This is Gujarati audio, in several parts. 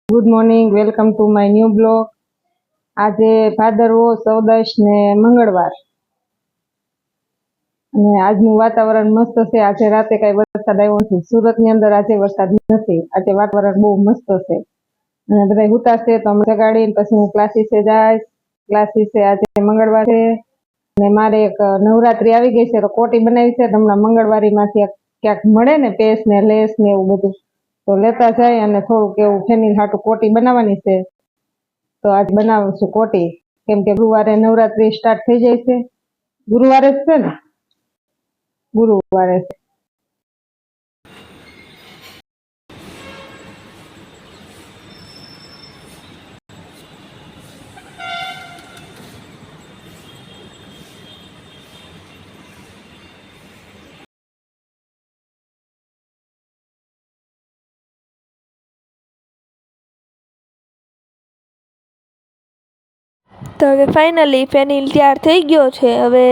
Good morning, welcome to my new blog. આજે ભાદરવો 14 ને મંગળવાર અને આજનું વાતાવરણ મસ્ત છે. આજે રાતે કઈ વરસાદ આવ્યો નથી. સુરતની અંદર આજે વરસાદ નથી. આજે વાતાવરણ બહુ મસ્ત છે અને બધા હુતા છે તો અમે જગાડીને પછી હું ક્લાસીસે જઈશ. ક્લાસીસે આજે મંગળવાર છે અને મારે એક નવરાત્રી આવી ગઈ છે તો કોટી બનાવી છે. હમણાં મંગળવારીમાંથી ક્યાંક મળે ને પેસ ને લેસ ને એવું બધું તો લેતા જાય અને થોડુંક એવું ફેમિલી હાટુ કોટી બનાવવાની છે. તો આજ બનાવું છું કોટી, કેમ કે ગુરુવારે નવરાત્રી સ્ટાર્ટ થઈ જાય છે. ગુરુવારે જ છે ને? ગુરુવારે છે. તો હવે ફાઇનલી ફેનિલ તૈયાર થઈ ગયો છે. હવે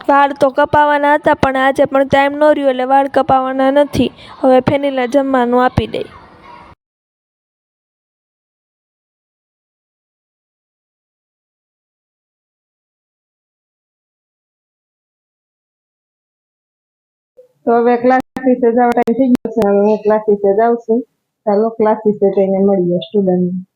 વાળ તો કપાવવાના હતા પણ આજે પણ ટાઈમ ન રહ્યો એટલે વાળ કપાવવાના નથી. હવે ફેનિલને જમવાનું આપી દઈ. તો હવે ક્લાસીસે જવા ટાઈમ થઈ ગયો છે. હવે હું ક્લાસીસે જાઉં છું. ચાલો ક્લાસીસે જઈને મળીએ સ્ટુડન્ટ.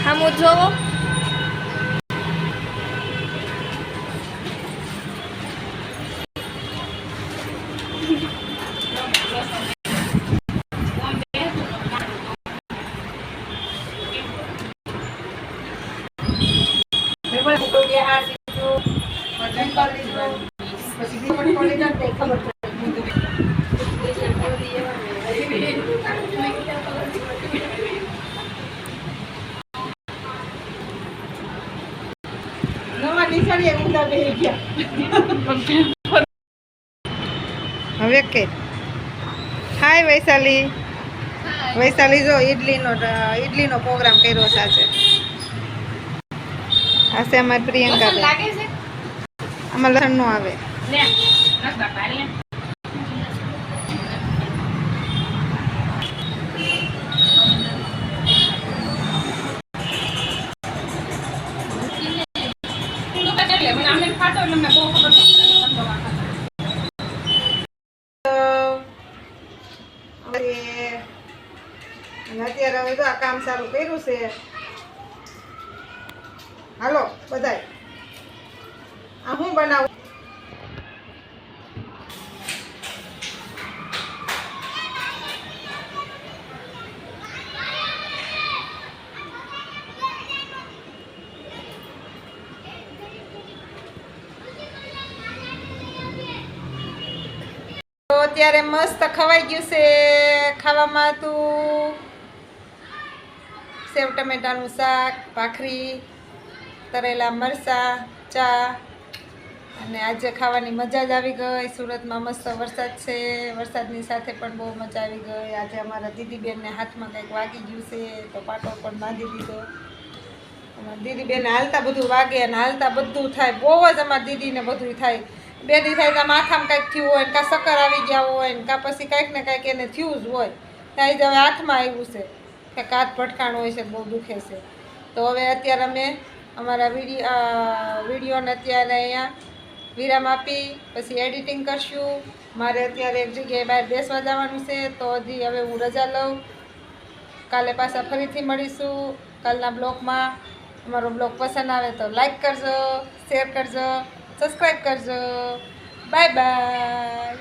સામું જોવો. હવે કે હાય વૈશાલી. વૈશાલી જો ઈડલીનો પ્રોગ્રામ કર્યો છે આજે. આજે અમારી પ્રિયંકા આમાં લસણ નો આવે. અત્યારે હવે તો આ કામ ચાલુ કર્યું છે. હાલો બધાય આ હું બનાવું. તો અત્યારે મસ્ત ખવાઈ ગયું છે. ખાવામાં હતું સેવ ટમેટાનું શાક, ભાખરી, તરેલા મરચાં, ચા. અને આજે ખાવાની મજા જ આવી ગઈ. સુરતમાં મસ્ત વરસાદ છે. વરસાદની સાથે પણ બહુ મજા આવી ગઈ. આજે અમારા દીદીબેનને હાથમાં કંઈક વાગી ગયું છે તો પાટો પણ બાંધી દીધો. અમારા દીદીબેન હાલતા બધું વાગે અને હાલતા બધું થાય. બહુ જ અમારા દીદીને બધું થાય. બે દી થાય તો માથામાં કંઈક થયું હોય ને કાં ચક્કર આવી ગયા હોય ને કાં પછી કંઈક ને કંઈક એને થયું જ હોય. ત્યાં જ હવે હાથમાં આવ્યું છે કે કાચ ભટકાણ હોય છે, બહુ દુખે છે. તો હવે અત્યારે અમે અમારા વિડીયોને અત્યારે અહીંયા વિરામ આપી પછી એડિટિંગ કરશું. મારે અત્યારે એક જગ્યાએ બહાર બેસવા જવાનું છે તો હજી હવે હું રજા લઉં. કાલે પાછા ફરીથી મળીશું કાલના બ્લોગમાં. અમારો બ્લોગ પસંદ આવે તો લાઈક કરજો, શેર કરજો, સબસ્ક્રાઈબ કરજો. Bye bye.